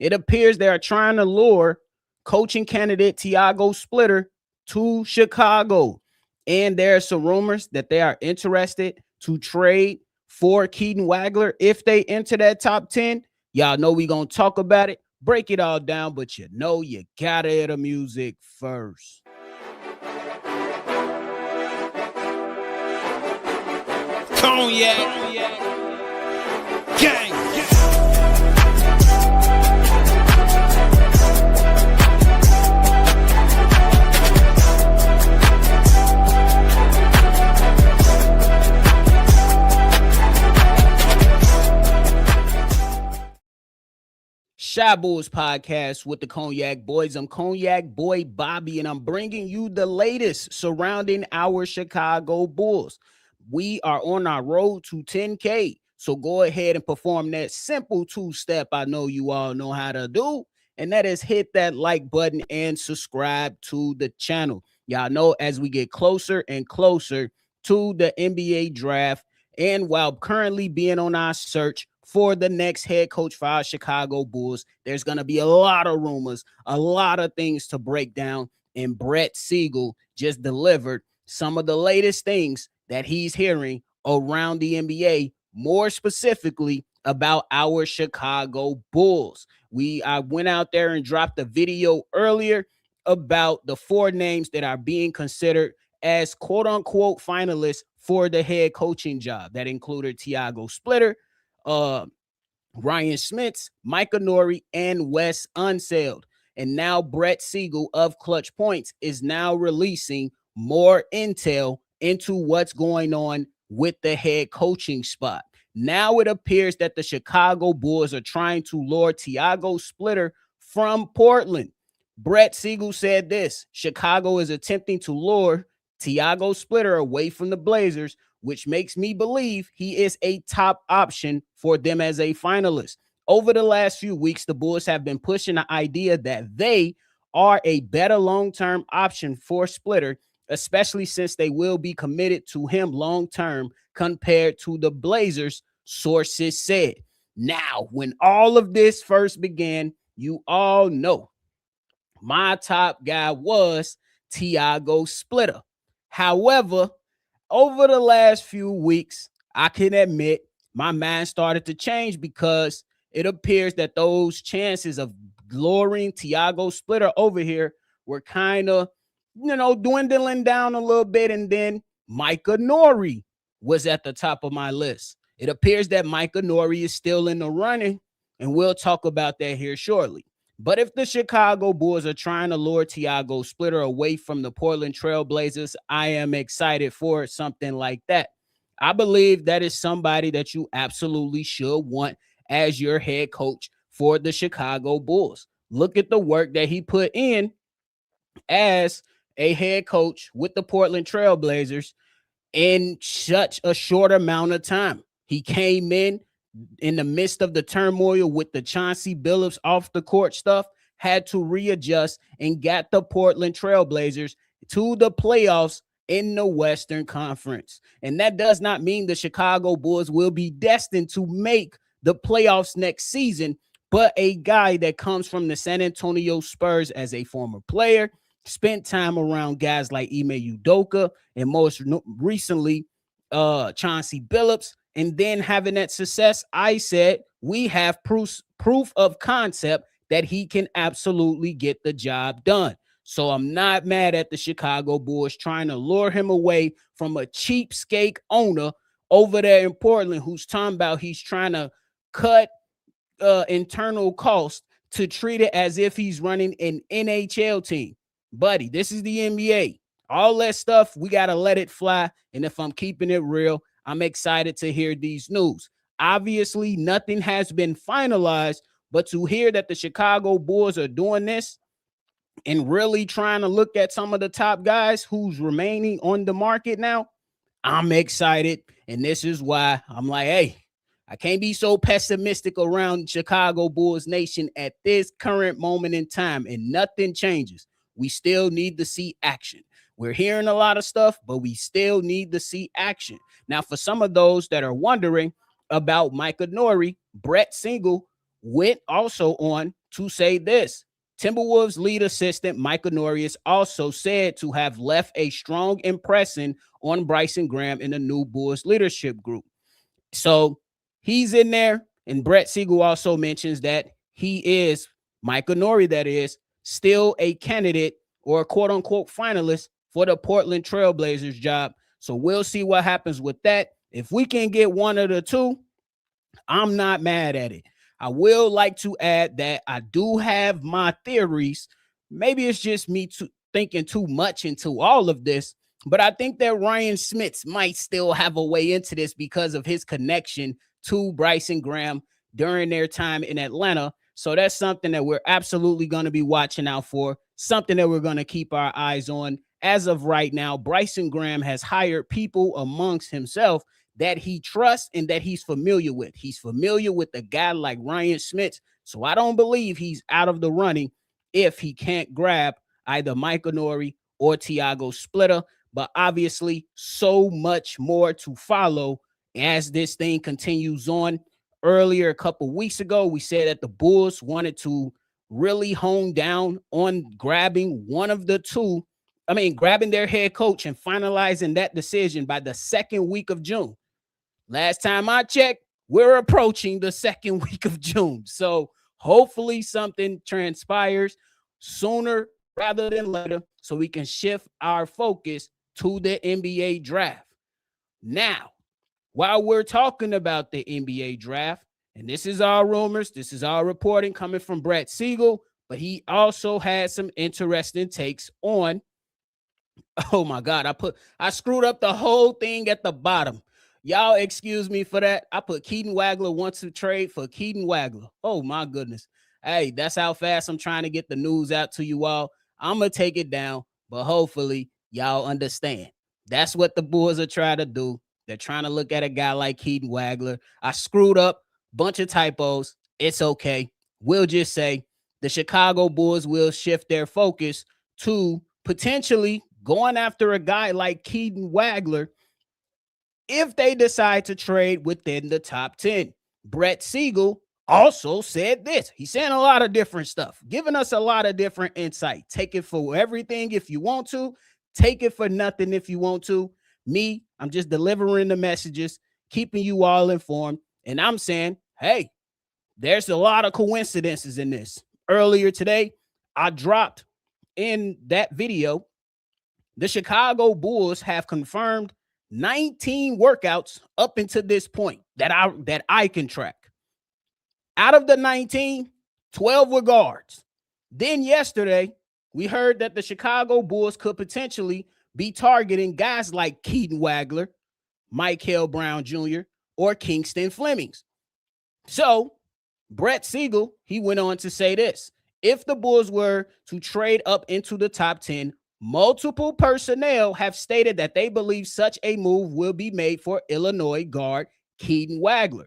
It appears they are trying to lure coaching candidate Tiago Splitter to Chicago. And there are some rumors that they are interested to trade for Keaton Wagler if they enter that top 10. Y'all know we going to talk about it, break it all down, but you know you got to hear the music first. Cognac. Gang. Shy Bulls podcast with the Cognac Boys. I'm Cognac Boy Bobby, and I'm bringing you the latest surrounding our Chicago Bulls. We are on our road to 10K, so go ahead and perform that simple two-step I know you all know how to do, and that is hit that like button and subscribe to the channel. Y'all know as we get closer and closer to the NBA draft, and while currently being on our search for the next head coach for our Chicago Bulls, there's going to be a lot of rumors, a lot of things to break down, and Brett Siegel just delivered some of the latest things that he's hearing around the NBA, more specifically about our Chicago Bulls. I went out there and dropped a video earlier about the 4 names that are being considered as quote-unquote finalists for the head coaching job. That included Tiago Splitter, Ryan Smits, Micah Nori, and Wes Unseld. And now Brett Siegel of Clutch Points is now releasing more intel into what's going on with the head coaching spot. Now it appears that the Chicago Bulls are trying to lure Tiago Splitter from Portland. Brett Siegel said this: Chicago is attempting to lure Tiago Splitter away from the Blazers, which makes me believe he is a top option for them as a finalist. Over the last few weeks, the Bulls have been pushing the idea that they are a better long-term option for Splitter, especially since they will be committed to him long-term compared to the Blazers, sources said. Now, when all of this first began, you all know my top guy was Tiago Splitter. However, over the last few weeks, I can admit my mind started to change because it appears that those chances of luring Tiago Splitter over here were kind of, dwindling down a little bit. And then Micah Nori was at the top of my list. It appears that Micah Nori is still in the running, and we'll talk about that here shortly. But if the Chicago Bulls are trying to lure Tiago Splitter away from the Portland Trail Blazers, I am excited for something like that. I believe that is somebody that you absolutely should want as your head coach for the Chicago Bulls. Look at the work that he put in as a head coach with the Portland Trail Blazers in such a short amount of time. He came in the midst of the turmoil with the Chauncey Billups off the court stuff, had to readjust and got the Portland Trail Blazers to the playoffs in the Western Conference. And that does not mean the Chicago Bulls will be destined to make the playoffs next season, but a guy that comes from the San Antonio Spurs as a former player, spent time around guys like Ime Udoka and most recently Chauncey Billups, and then having that success, I said we have proof of concept that he can absolutely get the job done. So I'm not mad at the Chicago Bulls trying to lure him away from a cheapskate owner over there in Portland who's talking about he's trying to cut internal cost to treat it as if he's running an NHL team. Buddy, this is the NBA. All that stuff, we got to let it fly. And if I'm keeping it real, I'm excited to hear these news. Obviously, nothing has been finalized, but to hear that the Chicago Bulls are doing this and really trying to look at some of the top guys who's remaining on the market now, I'm excited. And this is why I'm like, hey, I can't be so pessimistic around Chicago Bulls Nation at this current moment in time, and nothing changes. We still need to see action. We're hearing a lot of stuff, but we still need to see action. Now, for some of those that are wondering about Micah Nori, Brett Siegel went also on to say this. Timberwolves lead assistant Michael Norrie is also said to have left a strong impression on Bryson Graham in the new Bulls leadership group. So he's in there. And Brett Siegel also mentions that he is, Michael Norrie, that is, still a candidate or a quote unquote finalist for the Portland Trailblazers job. So we'll see what happens with that. If we can get one of the two, I'm not mad at it. I will like to add that I do have my theories. Maybe it's just me thinking too much into all of this, but I think that Ryan Smits might still have a way into this because of his connection to Bryson Graham during their time in Atlanta. So that's something that we're absolutely going to be watching out for, something that we're going to keep our eyes on. As of right now, Bryson Graham has hired people amongst himself that he trusts and that he's familiar with. He's familiar with a guy like Ryan Smits. So I don't believe he's out of the running if he can't grab either Michael Norrie or Tiago Splitter. But obviously, so much more to follow as this thing continues on. Earlier, a couple weeks ago, we said that the Bulls wanted to really hone down on grabbing one of the two. Grabbing their head coach and finalizing that decision by the second week of June. Last time I checked, we're approaching the second week of June. So hopefully something transpires sooner rather than later so we can shift our focus to the NBA draft. Now, while we're talking about the NBA draft, and this is all rumors, this is all reporting coming from Brett Siegel, but he also had some interesting takes on, oh my God, I screwed up the whole thing at the bottom. Y'all excuse me for that. I put Keaton Wagler wants to trade for Keaton Wagler. Oh my goodness. Hey, that's how fast I'm trying to get the news out to you all. I'm going to take it down, but hopefully y'all understand. That's what the Bulls are trying to do. They're trying to look at a guy like Keaton Wagler. I screwed up, bunch of typos. It's okay. We'll just say the Chicago Bulls will shift their focus to potentially going after a guy like Keaton Wagler if they decide to trade within the top 10. Brett Siegel also said this. He's saying a lot of different stuff, giving us a lot of different insight. Take it for everything if you want to. Take it for nothing if you want to. Me, I'm just delivering the messages, keeping you all informed. And I'm saying, hey, there's a lot of coincidences in this. Earlier today, I dropped in that video, the Chicago Bulls have confirmed 19 workouts up until this point that I can track. Out of the 19, 12 were guards. Then yesterday, we heard that the Chicago Bulls could potentially be targeting guys like Keaton Wagler, Michael Brown Jr., or Kingston Flemings. So Brett Siegel, he went on to say this. If the Bulls were to trade up into the top 10, multiple personnel have stated that they believe such a move will be made for Illinois guard Keaton Wagler.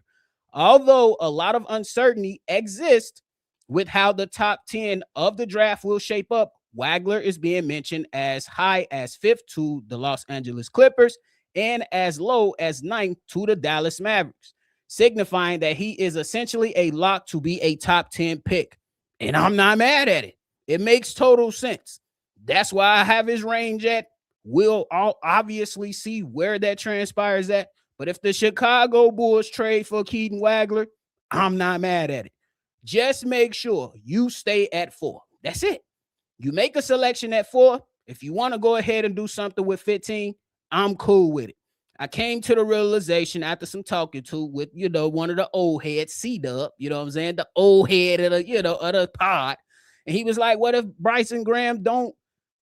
Although a lot of uncertainty exists with how the top 10 of the draft will shape up, Wagler is being mentioned as high as 5th to the Los Angeles Clippers and as low as 9th to the Dallas Mavericks, signifying that he is essentially a lock to be a top 10 pick. And I'm not mad at it. It makes total sense. That's why I have his range at. We'll all obviously see where that transpires at. But if the Chicago Bulls trade for Keaton Wagler, I'm not mad at it. Just make sure you stay at 4. That's it. You make a selection at 4. If you want to go ahead and do something with 15, I'm cool with it. I came to the realization after some talking to with, one of the old heads, C-Dub, you know what I'm saying? The old head of the, of the pod. And he was like, what if Bryson Graham don't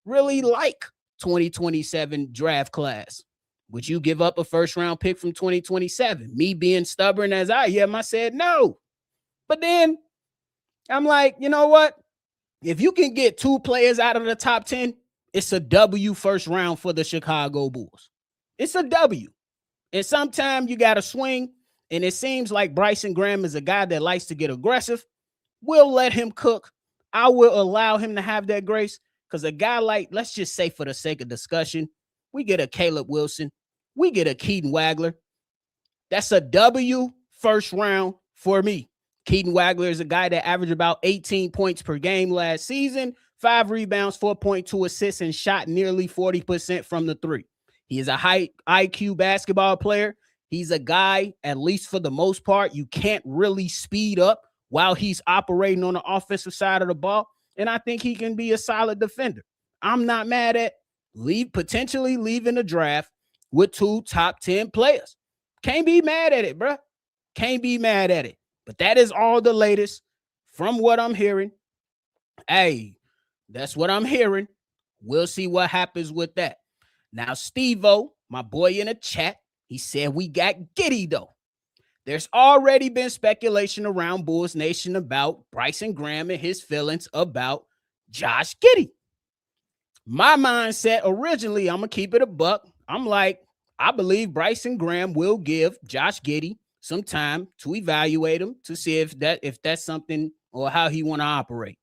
really like 2027 draft class? Would you give up a first round pick from 2027? Me being stubborn as I am, I said no. But then I'm like, you know what? If you can get 2 players out of the top 10, it's a W first round for the Chicago Bulls. It's a W. And sometimes you got to swing. And it seems like Bryson Graham is a guy that likes to get aggressive. We'll let him cook. I will allow him to have that grace. Because a guy like, let's just say for the sake of discussion, we get a Caleb Wilson. We get a Keaton Wagler. That's a W first round for me. Keaton Wagler is a guy that averaged about 18 points per game last season, 5 rebounds, 4.2 assists, and shot nearly 40% from the three. He is a high IQ basketball player. He's a guy, at least for the most part, you can't really speed up while he's operating on the offensive side of the ball. And I think he can be a solid defender. I'm not mad at potentially leaving the draft with 2 top 10 players. Can't be mad at it, bro. Can't be mad at it. But that is all the latest from what I'm hearing. Hey, that's what I'm hearing. We'll see what happens with that. Now, Steve-O, my boy in the chat, he said we got Giddey, though. There's already been speculation around Bulls Nation about Bryson Graham and his feelings about Josh Giddey. My mindset originally, I'm going to keep it a buck. I'm like, I believe Bryson Graham will give Josh Giddey some time to evaluate him to see if that's something or how he want to operate.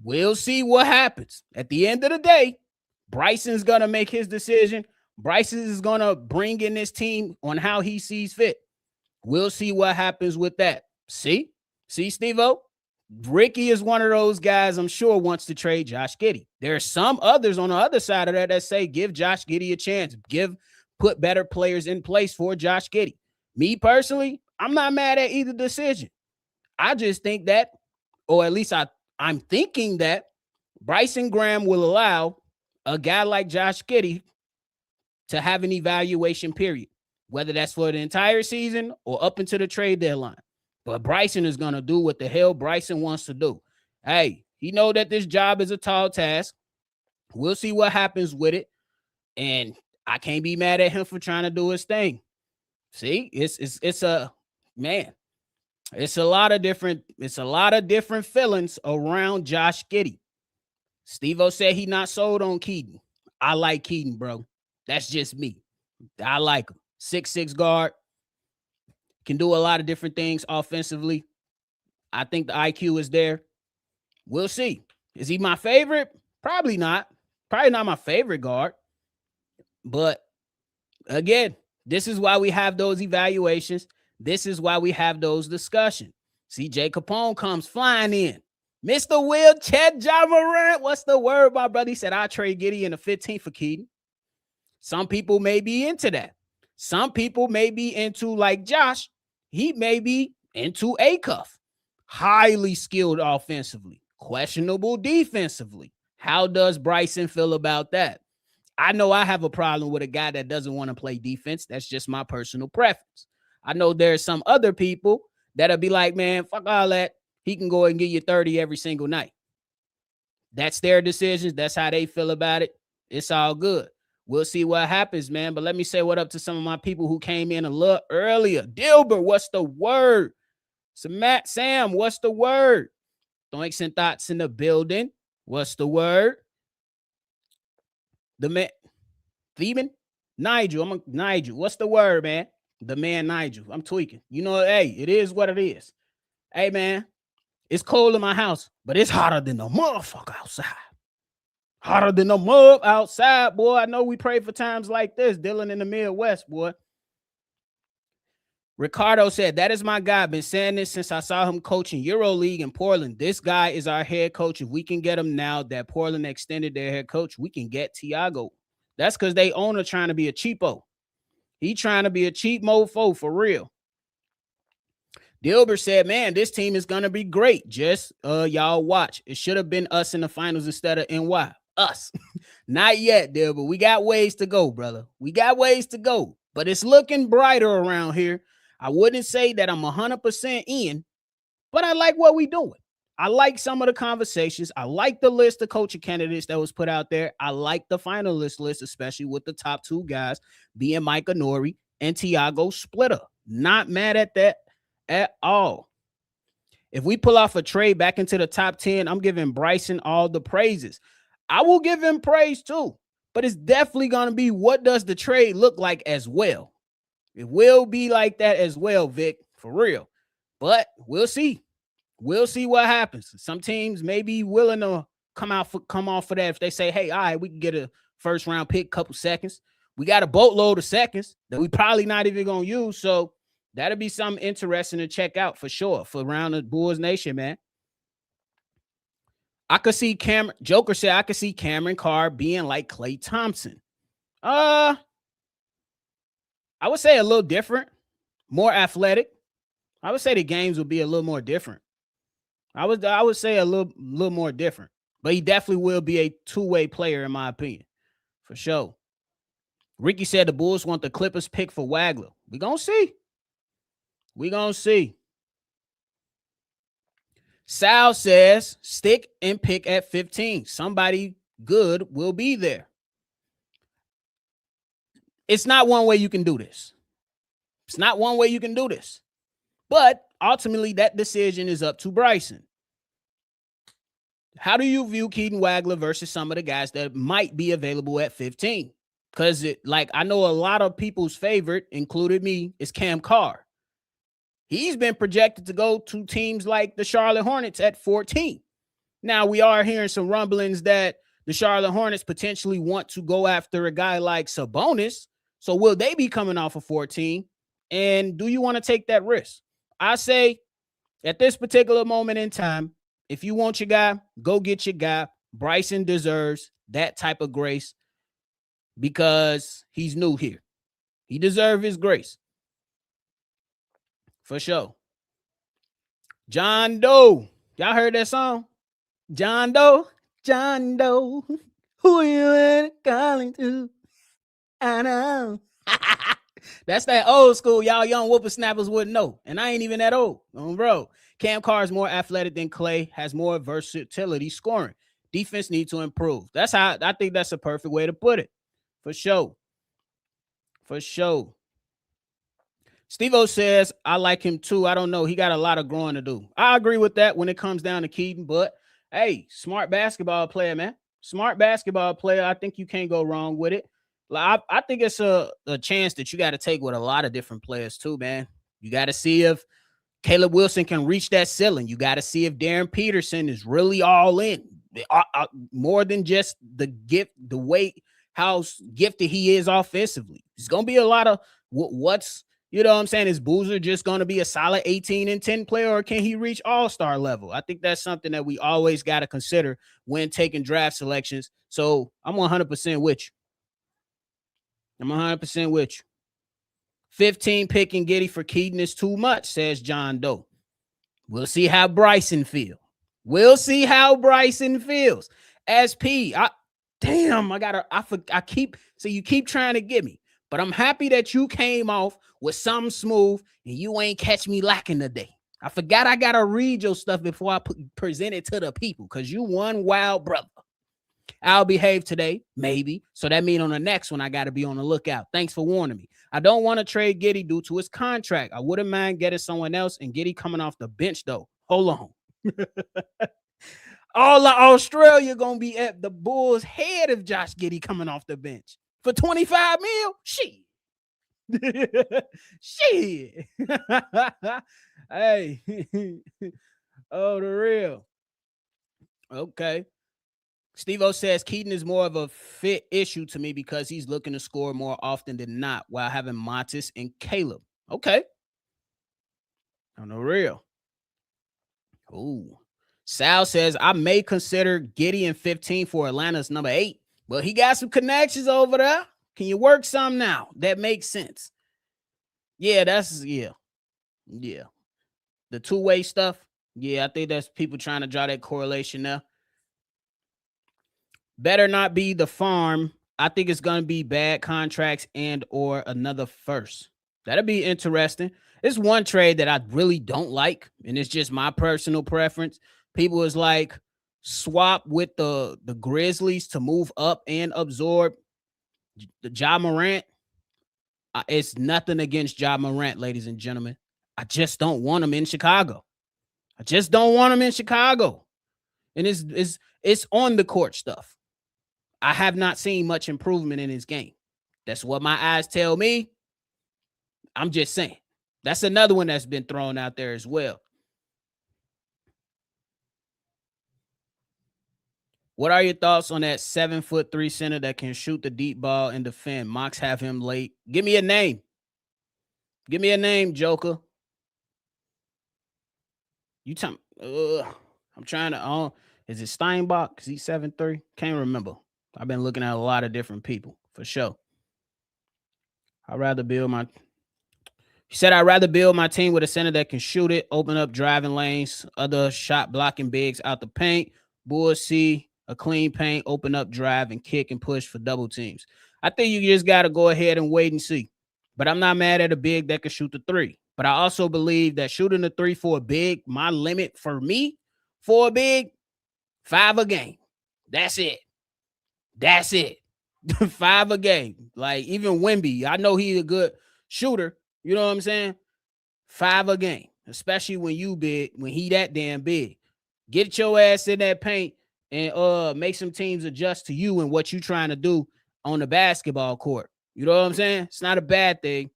We'll see what happens. At the end of the day, Bryson's going to make his decision. Bryson is going to bring in this team on how he sees fit. We'll see what happens with that. See, Steve-O? Ricky is one of those guys I'm sure wants to trade Josh Giddey. There are some others on the other side of that say give Josh Giddey a chance. Put better players in place for Josh Giddey. Me personally, I'm not mad at either decision. I just think that, or at least I'm thinking that Bryson Graham will allow a guy like Josh Giddey to have an evaluation period, whether that's for the entire season or up into the trade deadline. But Bryson is going to do what the hell Bryson wants to do. Hey, he know that this job is a tall task. We'll see what happens with it. And I can't be mad at him for trying to do his thing. See, it's a lot of different feelings around Josh Giddey. Steve-O said he not sold on Keaton. I like Keaton, bro. That's just me. I like him. 6'6" guard. Can do a lot of different things offensively. I think the IQ is there. We'll see. Is he my favorite? Probably not. Probably not my favorite guard. But again, this is why we have those evaluations. This is why we have those discussions. See, Jay Capone comes flying in. Mr. Wheelchair Ja Morant, what's the word, my brother? He said, I'll trade Giddey in the 15th for Keaton. Some people may be into that. Some people may be into, like Josh, he may be into A-Cuff. Highly skilled offensively, questionable defensively. How does Bryson feel about that? I know I have a problem with a guy that doesn't want to play defense. That's just my personal preference. I know there's some other people that'll be like, man, fuck all that. He can go and get you 30 every single night. That's their decisions. That's how they feel about it. It's all good. We'll see what happens, man. But let me say what up to some of my people who came in a little earlier. Dilbert, what's the word? Sam, what's the word? Thanks and thoughts in the building. What's the word? The man, Theben? Nigel, Nigel. What's the word, man? The man, Nigel. I'm tweaking. You know, hey, it is what it is. Hey, man, it's cold in my house, but it's hotter than the motherfucker outside. Hotter than the mud outside, boy. I know we pray for times like this. Dylan in the Midwest, boy. Ricardo said, that is my guy. Been saying this since I saw him coaching EuroLeague in Portland. This guy is our head coach. If we can get him now that Portland extended their head coach, we can get Tiago. That's because they owner trying to be a cheapo. He trying to be a cheap mofo for real. Dilbert said, man, this team is going to be great. Just y'all watch. It should have been us in the finals instead of NY. Us. Not yet, Dilbert. We got ways to go, brother. We got ways to go. But it's looking brighter around here. I wouldn't say that I'm 100% in, but I like what we're doing. I like some of the conversations. I like the list of coaching candidates that was put out there. I like the finalist list, especially with the top 2 guys being Micah Nori and Tiago Splitter. Not mad at that at all. If we pull off a trade back into the top 10, I'm giving Bryson all the praises. I will give him praise too, but it's definitely going to be what does the trade look like as well. It will be like that as well, Vic, for real. But we'll see. We'll see what happens. Some teams may be willing to come off for that if they say, hey, all right, we can get a first round pick, couple seconds. We got a boatload of seconds that we probably not even going to use. So That'll be something interesting to check out for sure for around the Bulls Nation, man. I could see Joker said I could see Cameron Carr being like Klay Thompson. I would say a little different, more athletic. I would say the games would be a little more different. I would say a little more different. But he definitely will be a two-way player, in my opinion. For sure. Ricky said the Bulls want the Clippers pick for Wagler. We're going to see. We're going to see. Sal says, stick and pick at 15. Somebody good will be there. It's not one way you can do this. It's not one way you can do this. But ultimately, that decision is up to Bryson. How do you view Keaton Wagler versus some of the guys that might be available at 15? Because I know a lot of people's favorite, including me, is Cam Carr. He's been projected to go to teams like the Charlotte Hornets at 14. Now, we are hearing some rumblings that the Charlotte Hornets potentially want to go after a guy like Sabonis. So will they be coming off of 14? And do you want to take that risk? I say at this particular moment in time, if you want your guy, go get your guy. Bryson deserves that type of grace because he's new here. He deserves his grace. For sure. John Doe. Y'all heard that song? John Doe. John Doe. Who are you calling to? I know. That's that old school. Y'all young whippersnappers wouldn't know. And I ain't even that old. Bro. Cam Carr is more athletic than Klay, has more versatility scoring. Defense needs to improve. That's how I think that's a perfect way to put it. For sure. For sure. Steve-O says, I like him too. I don't know. He got a lot of growing to do. I agree with that when it comes down to Keaton, but hey, smart basketball player, man. Smart basketball player. I think you can't go wrong with it. I think it's a chance that you got to take with a lot of different players too, man. You got to see if Caleb Wilson can reach that ceiling. You got to see if Darren Peterson is really all in, more than just the gift, the way how gifted he is offensively. It's going to be a lot of what's, you know what I'm saying? Is Boozer just going to be a solid 18 and 10 player, or can he reach all-star level? I think that's something that we always got to consider when taking draft selections. So I'm 100% with you. I'm 100% with you. 15 pick and Giddey for Keaton is too much, says John Doe. We'll see how Bryson feels. We'll see how Bryson feels. SP, you keep trying to get me, but I'm happy that you came off with something smooth and you ain't catch me lacking today. I forgot I got to read your stuff before I present it to the people because you one wild brother. I'll behave today, maybe. So that means on the next one, I got to be on the lookout. Thanks for warning me. I don't want to trade Giddey due to his contract. I wouldn't mind getting someone else and Giddey coming off the bench, though. Hold on. All of Australia going to be at the Bulls' head if Josh Giddey coming off the bench. For 25 mil? Shit. Shit. Hey. Oh, the real. Okay. Steve-O says Keaton is more of a fit issue to me because he's looking to score more often than not while having Montes and Caleb. Okay. On the real. Ooh. Sal says I may consider Giddey in 15 for Atlanta's number 8, but he got some connections over there. Can you work some now? That makes sense. Yeah, Yeah. The two-way stuff. Yeah, I think that's people trying to draw that correlation there. Better not be the farm. I think it's going to be bad contracts and or another first. That'll be interesting. It's one trade that I really don't like, and it's just my personal preference. People is like swap with the Grizzlies to move up and absorb the Ja Morant. It's nothing against Ja Morant, ladies and gentlemen. I just don't want him in Chicago. I just don't want him in Chicago. And it's on the court stuff. I have not seen much improvement in his game. That's what my eyes tell me. I'm just saying. That's another one that's been thrown out there as well. What are your thoughts on that 7'3" center that can shoot the deep ball and defend? Mox have him late. Give me a name. Give me a name, Joker. You tell me. I'm trying to. Is it Steinbach? Is he 7'3"? Can't remember. I've been looking at a lot of different people for sure. I'd rather build my. He said, I'd rather build my team with a center that can shoot it, open up driving lanes, other shot blocking bigs out the paint. Bulls see a clean paint, open up drive, and kick and push for double teams. I think you just got to go ahead and wait and see. But I'm not mad at a big that can shoot the three. But I also believe that shooting the three for a big, my limit for me for a big, 5 a game. That's it. That's it. 5 a game. Like even Wemby, I know he's a good shooter. You know what I'm saying? 5 a game, especially when you big, when he that damn big. Get your ass in that paint and make some teams adjust to you and what you trying to do on the basketball court. You know what I'm saying? It's not a bad thing.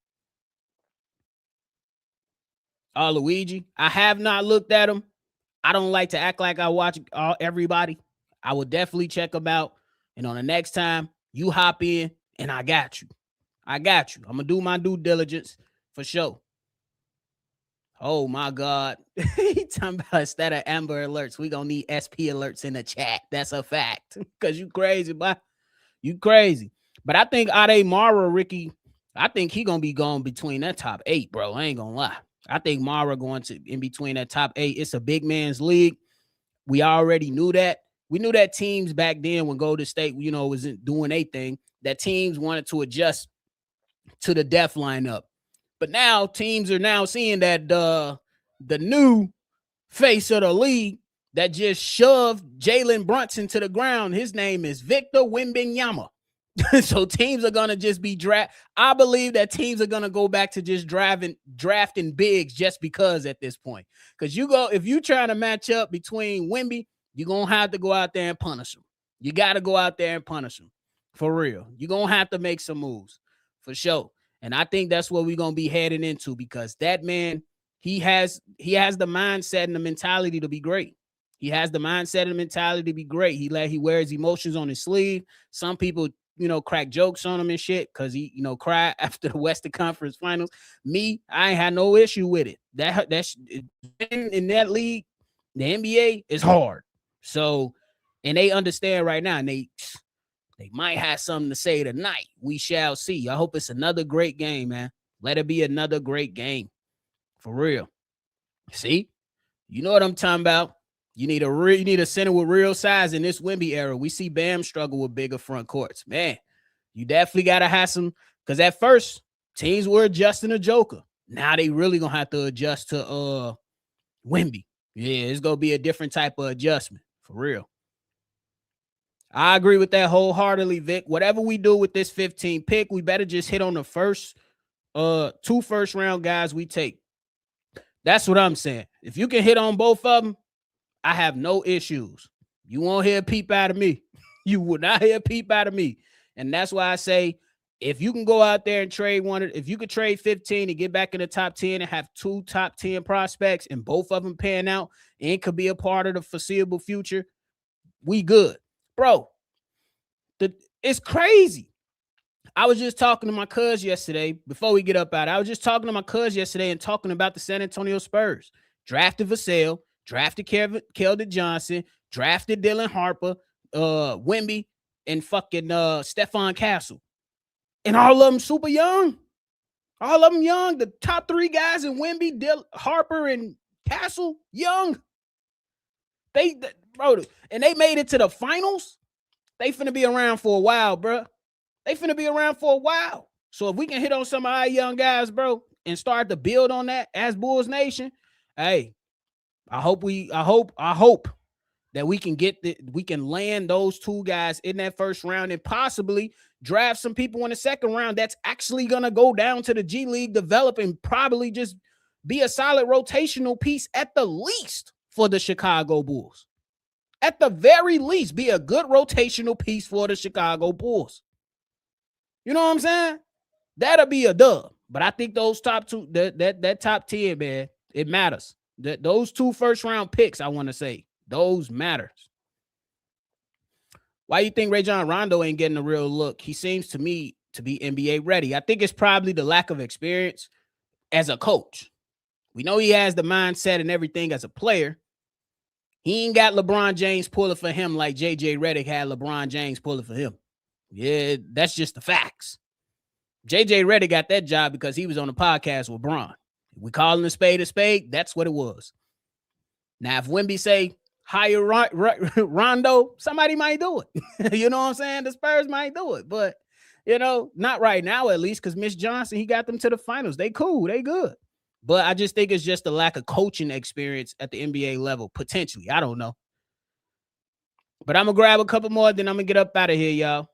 Luigi, I have not looked at him. I don't like to act like I watch everybody. I will definitely check them out. And on the next time, you hop in and I got you. I got you. I'm going to do my due diligence for sure. Oh my God. He talking about instead of Amber Alerts, we gonna need SP alerts in the chat. That's a fact. Cause you crazy, boy. You crazy. But I think Ade Mara, Ricky, I think he gonna be going between that top 8, bro. I ain't gonna lie. I think Mara going to in between that top 8. It's a big man's league. We already knew that. We knew that teams back then when Golden State, wasn't doing a thing, that teams wanted to adjust to the depth lineup. But now teams are now seeing that the new face of the league that just shoved Jalen Brunson to the ground, his name is Victor Wembanyama. So teams are going to just be I believe that teams are going to go back to just drafting bigs just because at this point. Because if you trying to match up between Wemby, you're going to have to go out there and punish him. You got to go out there and punish him. For real. You're going to have to make some moves. For sure. And I think that's what we're going to be heading into because that man, he has the mindset and the mentality to be great. He has the mindset and the mentality to be great. He wears emotions on his sleeve. Some people, crack jokes on him and shit because he, cried after the Western Conference Finals. Me, I ain't had no issue with it. That's in that league, the NBA is hard. So, and they understand right now, and they might have something to say tonight. We shall see. I hope it's another great game, man. Let it be another great game. For real. See? You know what I'm talking about. You need a center with real size in this Wemby era. We see Bam struggle with bigger front courts. Man, you definitely got to have some, because at first, teams were adjusting to Joker. Now they really going to have to adjust to Wemby. Yeah, it's going to be a different type of adjustment. For real. I agree with that wholeheartedly, Vic. Whatever we do with this 15 pick, we better just hit on the first 2 first-round guys we take. That's what I'm saying. If you can hit on both of them, I have no issues. You won't hear a peep out of me. You will not hear a peep out of me. And that's why I say, if you can go out there and trade if you could trade 15 and get back in the top 10 and have 2 top 10 prospects and both of them pan out and it could be a part of the foreseeable future, we good. Bro, it's crazy. I was just talking to my cuz yesterday before we get up out. I was just talking to my cuz yesterday and talking about the San Antonio Spurs. Drafted Vassell, drafted Keldon Johnson, drafted Dylan Harper, Wemby, and fucking Stephon Castle. And all of them super young. All of them young. The top 3 guys in Wemby, Harper, and Castle, young. Bro, and they made it to the finals. They finna be around for a while, bro. They finna be around for a while. So if we can hit on some of our young guys, bro, and start to build on that as Bulls Nation, hey, I hope that we can land those 2 guys in that first round and possibly draft some people in the second round that's actually gonna go down to the G League, develop, and probably just be a solid rotational piece at the least for the Chicago Bulls. At the very least, be a good rotational piece for the Chicago Bulls. You know what I'm saying? That'll be a dub. But I think those top 2, that top 10, man, it matters. Those 2 first-round picks, I want to say, those matters. Why you think Rajon Rondo ain't getting a real look? He seems to me to be NBA ready. I think it's probably the lack of experience. as a coach. We know he has the mindset and everything as a player. He ain't got LeBron James pulling for him like JJ Redick had LeBron James pulling for him. Yeah, that's just the facts. JJ Redick got that job because he was on the podcast with Bron. We calling a spade, that's what it was. Now, if Wemby say hire Rondo, somebody might do it. You know what I'm saying? The Spurs might do it, but, not right now at least, because Mitch Johnson, he got them to the finals. They cool. They good. But I just think it's just a lack of coaching experience at the NBA level, potentially. I don't know. But I'm going to grab a couple more, then I'm going to get up out of here, y'all.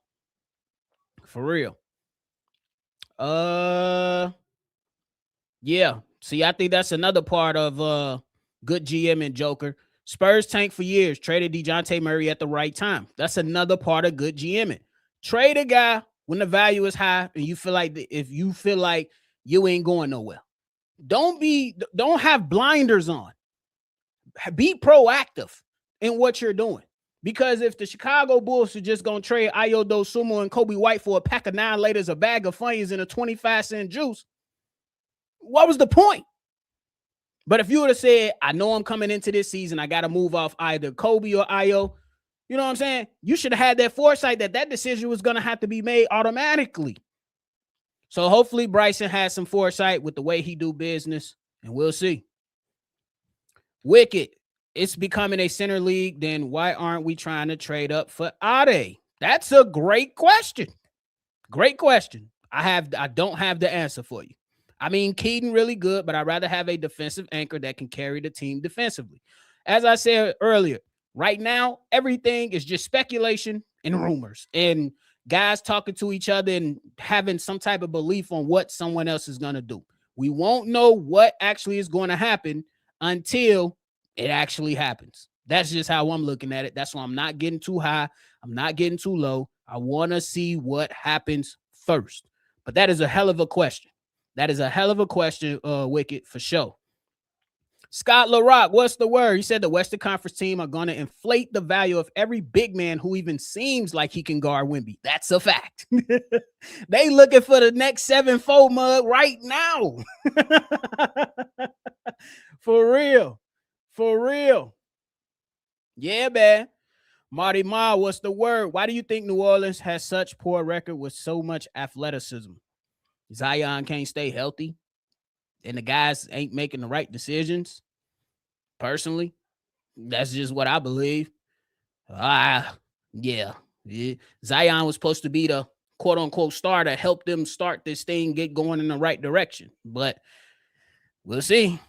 For real. Yeah. See, I think that's another part of good GM and Joker. Spurs tank for years, traded DeJounte Murray at the right time. That's another part of good GMing. Trade a guy when the value is high and you feel like if you feel like you ain't going nowhere. Don't have blinders on. Be proactive in what you're doing. Because if the Chicago Bulls are just going to trade Ayo Dosunmu and Kobe White for a pack of 9 laters, a bag of Funyuns, and a 25-cent juice, what was the point? But if you would have said, I know I'm coming into this season, I got to move off either Kobe or Ayo, you know what I'm saying? You should have had that foresight that decision was going to have to be made automatically. So hopefully Bryson has some foresight with the way he do business, and we'll see. Wicked. It's becoming a center league, then why aren't we trying to trade up for Ade? That's a great question. Great question. I don't have the answer for you. I mean, Keaton really good, but I'd rather have a defensive anchor that can carry the team defensively. As I said earlier, right now, everything is just speculation and rumors and guys talking to each other and having some type of belief on what someone else is going to do. We won't know what actually is going to happen until it actually happens. That's just how I'm looking at it. That's why I'm not getting too high. I'm not getting too low. I want to see what happens first. But that is a hell of a question. That is a hell of a question, Wicked, for sure. Scott LaRock, what's the word? He said the Western Conference team are going to inflate the value of every big man who even seems like he can guard Wemby. That's a fact. They looking for the next 7'4" mug right now. For real. For real. Yeah, man. Marty Ma, what's the word? Why do you think New Orleans has such poor record with so much athleticism? Zion can't stay healthy, and the guys ain't making the right decisions. Personally, that's just what I believe. Yeah. Zion was supposed to be the quote-unquote star to help them start this thing, get going in the right direction. But we'll see.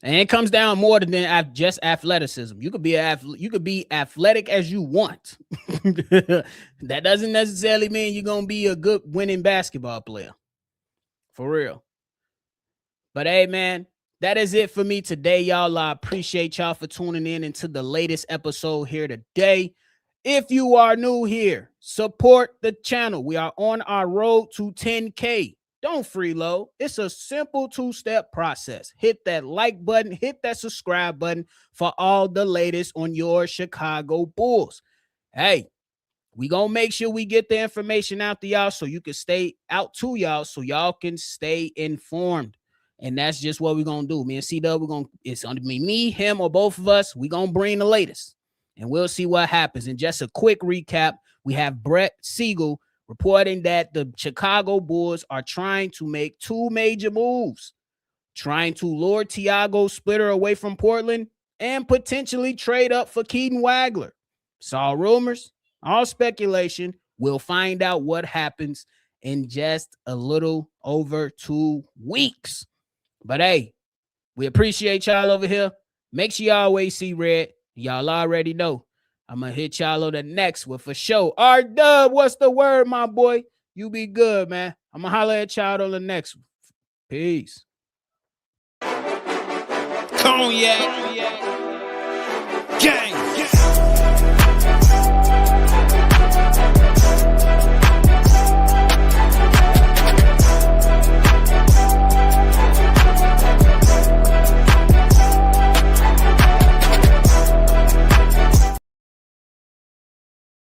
And it comes down more than just athleticism. You could be athletic as you want. That doesn't necessarily mean you're going to be a good winning basketball player. For real. But hey, man, that is it for me today, y'all. I appreciate y'all for tuning in into the latest episode here today. If you are new here, support the channel. We are on our road to 10K. Don't freeload. It's a simple 2-step process. Hit that like button, hit that subscribe button for all the latest on your Chicago Bulls. Hey, we gonna make sure we get the information out to y'all so you can stay out to y'all so y'all can stay informed. And that's just what we're gonna do. Me and C-Dub, it's gonna be me, him, or both of us. We're gonna bring the latest. And we'll see what happens. And just a quick recap, we have Brett Siegel reporting that the Chicago Bulls are trying to make 2 major moves, trying to lure Tiago Splitter away from Portland and potentially trade up for Keaton Wagler. It's all rumors, all speculation. We'll find out what happens in just a little over 2 weeks. But hey, we appreciate y'all over here. Make sure you always see red. Y'all already know. I'm going to hit y'all on the next one for sure. R-Dub, what's the word, my boy? You be good, man. I'm going to holler at y'all on the next one. Peace. Cognac. Gang.